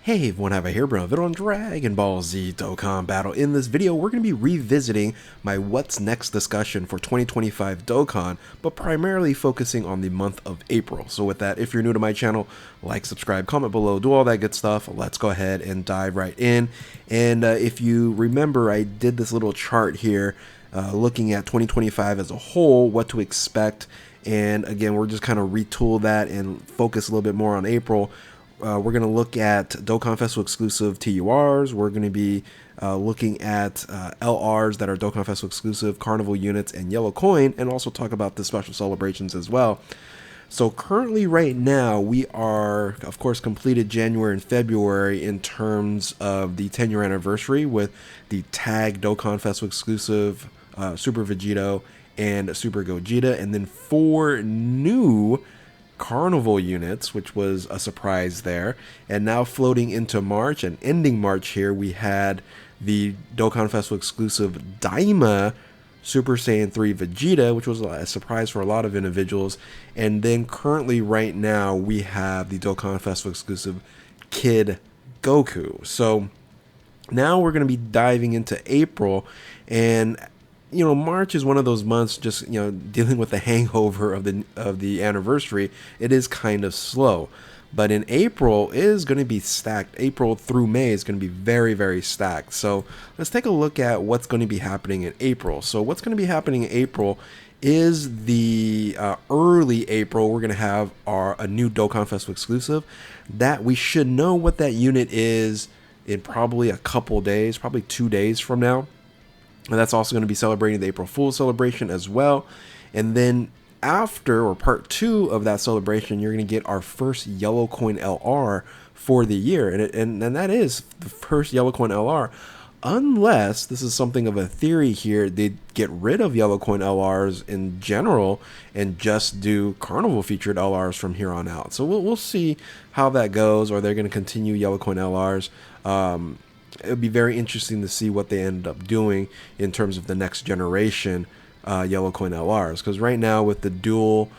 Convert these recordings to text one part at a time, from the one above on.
Hey everyone, have a here bro video on Dragon Ball Z Dokkan Battle. In this video, we're going to be revisiting my What's Next discussion for 2025 Dokkan, but primarily focusing on the month of April. So with that, if you're new to my channel, like, subscribe, comment below, do all that good stuff. Let's go ahead and dive right in. And if you remember, I did this little chart here looking at 2025 as a whole, what to expect. And again, we're just kind of retool that and focus a little bit more on April. We're going to look at Dokkan Festival exclusive TURs. We're going to be looking at LRs that are Dokkan Festival exclusive, Carnival units, and Yellow Coin, and also talk about the special celebrations as well. So currently right now, we are, of course, completed January and February in terms of the 10-year anniversary with the Tag Dokkan Festival exclusive, Super Vegito, and Super Gogeta, and then 4 new Carnival units, which was a surprise there. And now floating into March and ending March here, we had the Dokkan Festival exclusive Daima Super Saiyan 3 Vegeta, which was a surprise for a lot of individuals. And then currently right now we have the Dokkan Festival exclusive Kid Goku. So now we're going to be diving into April, and March is one of those months, just dealing with the hangover of the anniversary. It is kind of slow, but in April is going to be stacked. April through May is going to be very, very stacked. So let's take a look at what's going to be happening in April. So what's going to be happening in April is the early April. We're going to have a new Dokkan Festival exclusive that we should know what that unit is in probably a couple days, probably 2 days from now. And that's also going to be celebrating the April Fool's celebration as well. And then after, or part 2 of that celebration, you're going to get our first Yellow Coin LR for the year. And that is the first Yellow Coin LR. Unless, this is something of a theory here, they get rid of Yellow Coin LRs in general and just do Carnival featured LRs from here on out. So we'll see how that goes, or they're going to continue Yellow Coin LRs. It would be very interesting to see what they end up doing in terms of the next generation Yellow Coin LRs. Because right now with the dual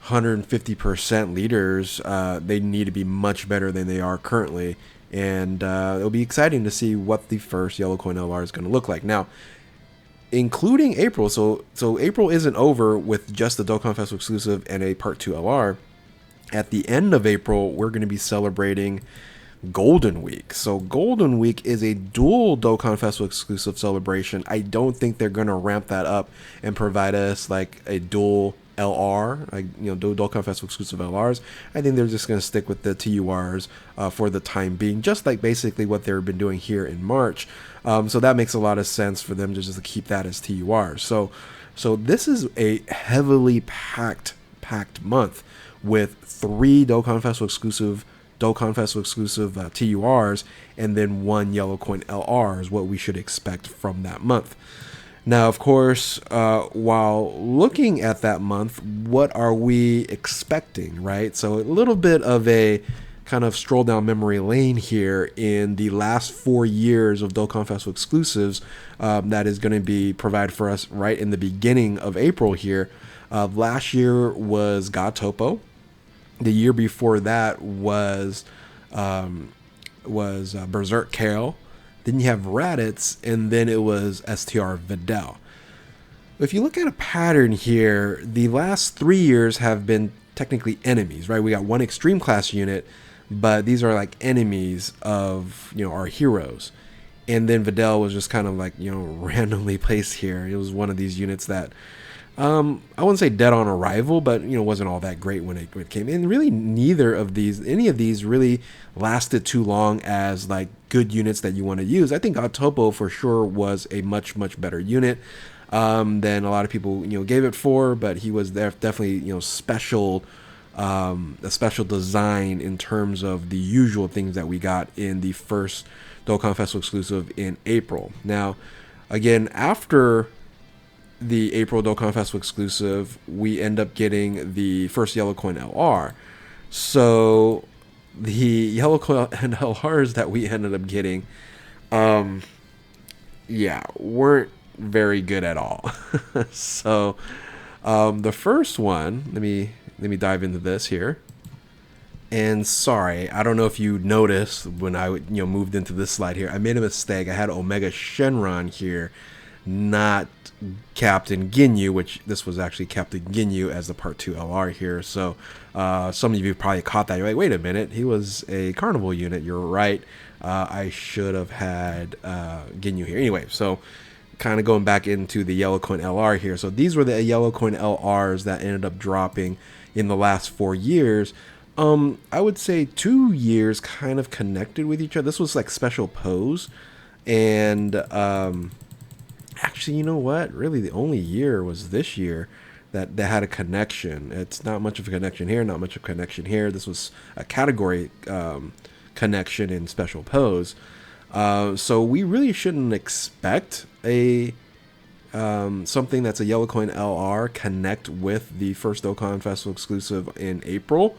150% leaders, they need to be much better than they are currently. And it'll be exciting to see what the first Yellow Coin LR is going to look like. Now, including April, so April isn't over with just the Dokkan Festival exclusive and a Part 2 LR. At the end of April, we're going to be celebrating Golden Week. So Golden Week is a dual Dokkan Festival exclusive celebration. I don't think they're going to ramp that up and provide us like a dual LR, like dual Dokkan Festival exclusive LRs. I think they're just going to stick with the TURs for the time being, just like basically what they've been doing here in March. So that makes a lot of sense for them to just keep that as TURs. So this is a heavily packed month with 3 Dokkan Festival exclusive TURs, and then 1 Yellow Coin LR is what we should expect from that month. Now, of course, while looking at that month, what are we expecting, right? So a little bit of a kind of stroll down memory lane here in the last 4 years of Dokkan Festival exclusives that is going to be provided for us right in the beginning of April here. Last year was God Topo. The year before that was Berserk Kale. Then you have Raditz, and then it was STR Videl. If you look at a pattern here, the last 3 years have been technically enemies, right? We got 1 extreme class unit, but these are like enemies of our heroes. And then Videl was just kind of like randomly placed here. It was one of these units that I wouldn't say dead on arrival, but wasn't all that great when it came in. Really, any of these really lasted too long as like good units that you want to use. I think Topo for sure was a much better unit than a lot of people gave it for, but he was definitely special, a special design in terms of the usual things that we got in the first Dokkan Festival exclusive in April. Now, again, after the April Dokkan Festival exclusive, we end up getting the first Yellow Coin LR. So the Yellow Coin LRs that we ended up getting, weren't very good at all. So the first one, let me dive into this here. And sorry, I don't know if you noticed when I moved into this slide here, I made a mistake. I had Omega Shenron here, not Captain Ginyu, which this was actually Captain Ginyu as the Part 2 LR here. So some of you probably caught that. You're like, wait a minute, he was a Carnival unit. You're right. I should have had Ginyu here. Anyway, so kind of going back into the Yellow Coin LR here. So these were the Yellow Coin LRs that ended up dropping in the last 4 years. I would say 2 years kind of connected with each other. This was like special pose. And actually, you know what? Really, the only year was this year that they had a connection. It's not much of a connection here, not much of a connection here. This was a category connection in special pose. So we really shouldn't expect a something that's a Yellow Coin LR connect with the first Dokkan Festival exclusive in April.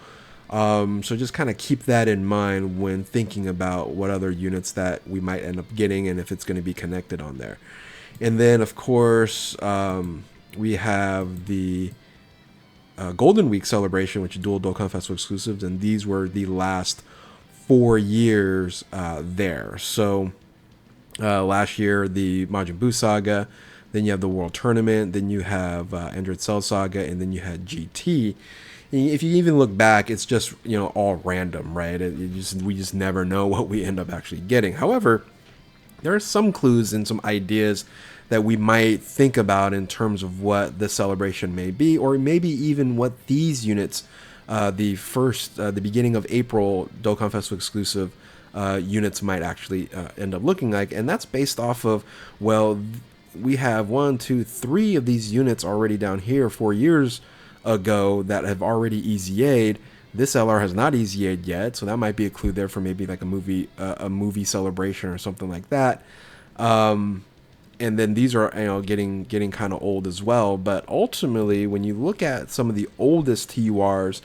So just kind of keep that in mind when thinking about what other units that we might end up getting and if it's going to be connected on there. And then, of course, we have the Golden Week celebration, which is dual Dokkan Festival exclusives, and these were the last 4 years there. So last year, the Majin Buu Saga, then you have the World Tournament, then you have Android Cell Saga, and then you had GT. If you even look back, it's just all random, right? We just never know what we end up actually getting. However, there are some clues and some ideas that we might think about in terms of what the celebration may be, or maybe even what these units, the beginning of April Dokkan Festival exclusive units might actually end up looking like. And that's based off of, well, we have 1, 2, 3 of these units already down here 4 years ago that have already EZA'd. This LR has not EZA'd yet, so that might be a clue there for maybe like a movie celebration or something like that. And then these are getting kind of old as well. But ultimately, when you look at some of the oldest TURs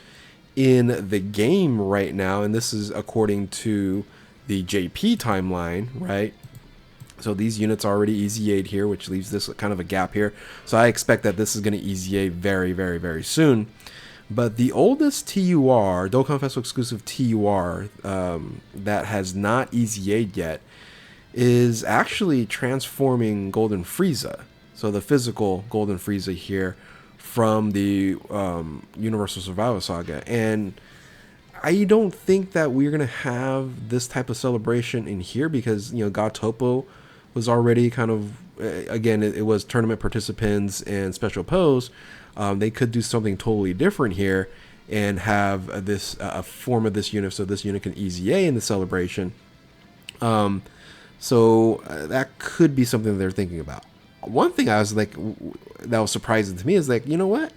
in the game right now, and this is according to the JP timeline, right? So these units are already EZA'd here, which leaves this kind of a gap here. So I expect that this is going to EZA very, very, very soon. But the oldest TUR, Dokkan Festival exclusive TUR, that has not EZA'd yet, is actually transforming Golden Frieza. So the physical Golden Frieza here from the Universal Survival Saga. And I don't think that we're going to have this type of celebration in here because, God Topo was already kind of, again, it was tournament participants and special pose. They could do something totally different here and have this a form of this unit so this unit can EZA in the celebration. So that could be something they're thinking about. One thing I was like, that was surprising to me is like, you know what?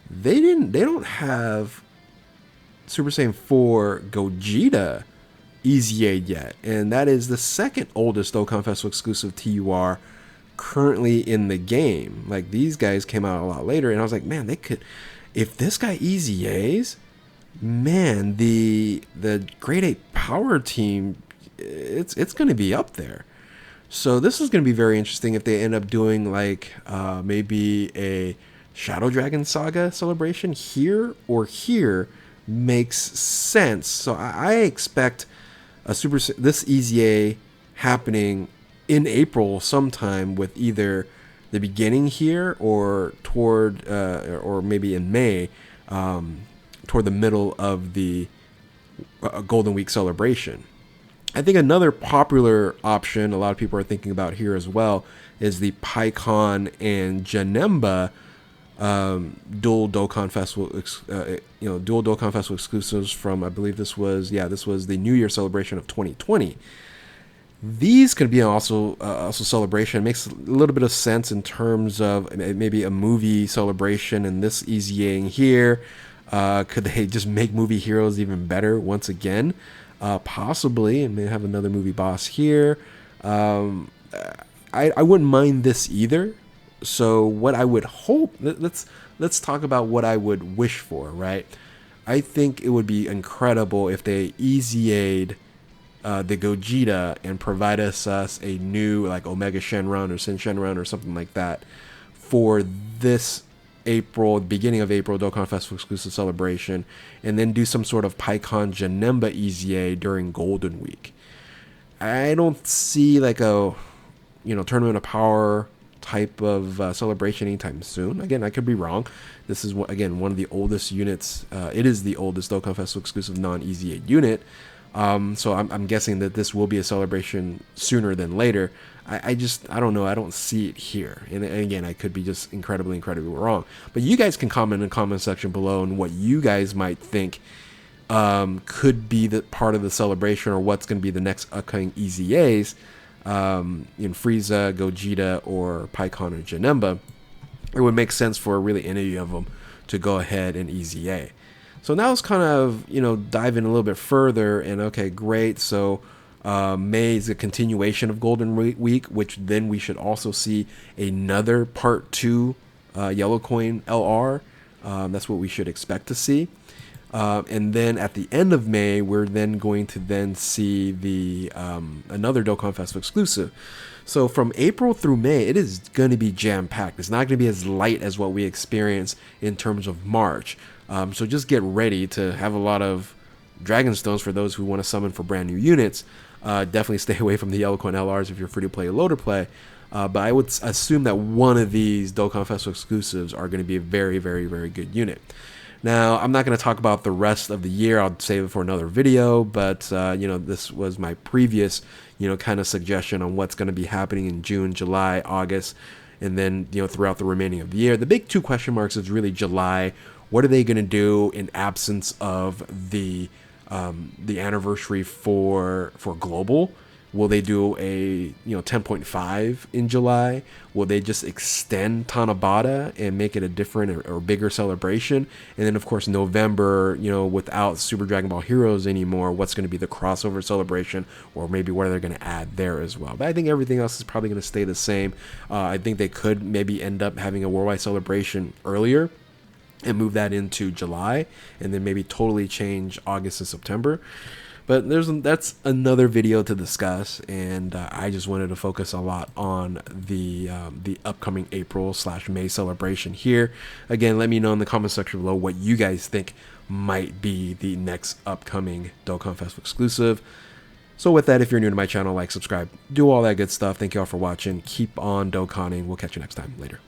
They don't have Super Saiyan 4 Gogeta EZA'd yet, and that is the second oldest Dokkan Festival exclusive TUR currently in the game. Like, these guys came out a lot later, and I was like, man, they could, if this guy EZA's, man, the Grade 8 Power Team, it's going to be up there. So this is going to be very interesting if they end up doing like maybe a Shadow Dragon Saga celebration here or here. Makes sense. So I expect this EZA happening in April sometime, with either the beginning here or toward or maybe in May, toward the middle of the Golden Week celebration. I think another popular option a lot of people are thinking about here as well is the PyCon and Janemba dual Dokkan Festival, dual Dokkan Festival exclusives from, I believe this was the New Year celebration of 2020. These could be also celebration. It makes a little bit of sense in terms of maybe a movie celebration and this EZAing here. Could they just make movie heroes even better once again? Possibly, and they have another movie boss here. I wouldn't mind this either. So what I would hope, let's talk about what I would wish for, right? I think it would be incredible if they EZA'd the Gogeta and provide us a new like Omega Shenron or Sin Shenron or something like that for this April, beginning of April, Dokkan Festival exclusive celebration, and then do some sort of PyCon Janemba EZA during Golden Week. I don't see like a, Tournament of Power type of celebration anytime soon. Again, I could be wrong. This is again one of the oldest units. It is the oldest Dokkan Festival exclusive non-EZA unit. So I'm guessing that this will be a celebration sooner than later. I don't know. I don't see it here. And again, I could be just incredibly wrong. But you guys can comment in the comment section below on what you guys might think could be the part of the celebration, or what's going to be the next upcoming EZAs in Frieza, Gogeta, or PyCon or Janemba. It would make sense for really any of them to go ahead and EZA. So now let's kind of, dive in a little bit further. And okay, great. So May is a continuation of Golden Week, which then we should also see another Part 2 Yellow Coin LR. That's what we should expect to see. And then at the end of May, we're then going to then see the another Dokkan Festival exclusive. So from April through May, it is going to be jam-packed. It's not going to be as light as what we experience in terms of March. So just get ready to have a lot of Dragon Stones for those who want to summon for brand new units. Definitely stay away from the Yellow Coin LRs if you're free to play or loader play. But I would assume that one of these Dokkan Festival exclusives are going to be a very good unit. Now, I'm not going to talk about the rest of the year. I'll save it for another video. But, this was my previous, kind of suggestion on what's going to be happening in June, July, August, and then, throughout the remaining of the year. The big two question marks is really July. What are they going to do in absence of the anniversary for Global? Will they do a 10.5 in July? Will they just extend Tanabata and make it a different or bigger celebration? And then of course November, without Super Dragon Ball Heroes anymore, what's going to be the crossover celebration, or maybe what they're going to add there as well? But I think everything else is probably going to stay the same. I think they could maybe end up having a worldwide celebration earlier and move that into July, and then maybe totally change August and September. But that's another video to discuss, and I just wanted to focus a lot on the upcoming April/May celebration here. Again, let me know in the comment section below what you guys think might be the next upcoming Dokkan Festival exclusive. So with that, if you're new to my channel, like, subscribe, do all that good stuff. Thank you all for watching. Keep on Dokkaning. We'll catch you next time. Later.